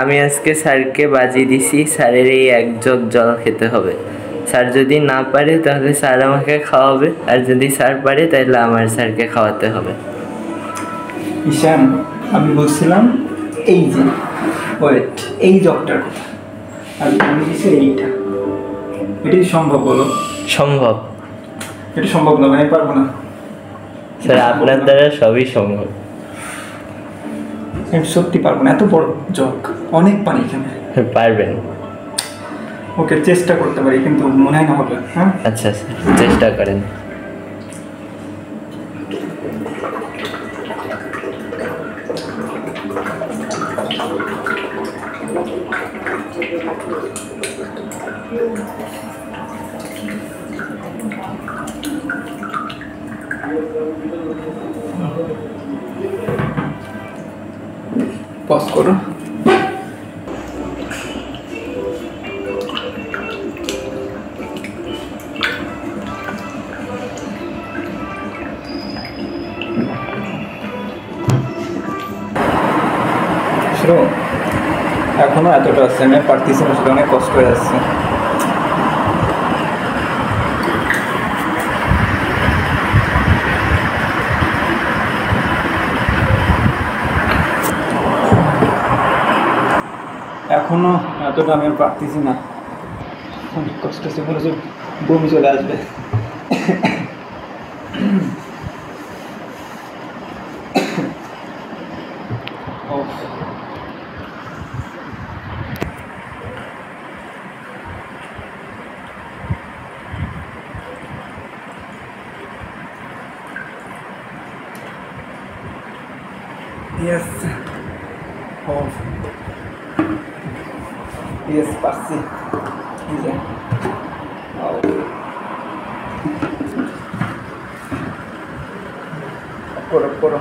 আমি আজকে স্যারকে বাজি দিছি, স্যারের এই এক জগ জল খেতে হবে। স্যার যদি না পারে তাহলে স্যার আমাকে খাওয়াবে, আর যদি স্যার পারে তাহলে আমার স্যারকে খাওয়াতে হবে। ঈশান, আমি বলছিলাম এই যে ওয়েট, এই জগটার কথা, আর আমি দিছি এইটা। এটি সম্ভব বলো? সম্ভব। এটা সম্ভব না, আমি পারবো না স্যার আপনার দ্বারা সবই সম্ভব। আমি সত্যি পারবো না, এত বড় জগ, অনেক পানি এখানে। পারবেন। ওকে, চেষ্টা করতে পারি, কিন্তু মনে হয় না হবে। হ্যাঁ আচ্ছা স্যার, চেষ্টা করেন। পজ করো। এখনো এতটা আছে, আমি পারতেছি না, সেটা অনেক কষ্ট হয়ে যাচ্ছে। এখনো এতটা আমি পারতেছি না, অনেক কষ্ট হচ্ছে, মনে হচ্ছে বমি চলে আসবে। Yes. Oh. Yes, পারছি। এই যে। করো করো।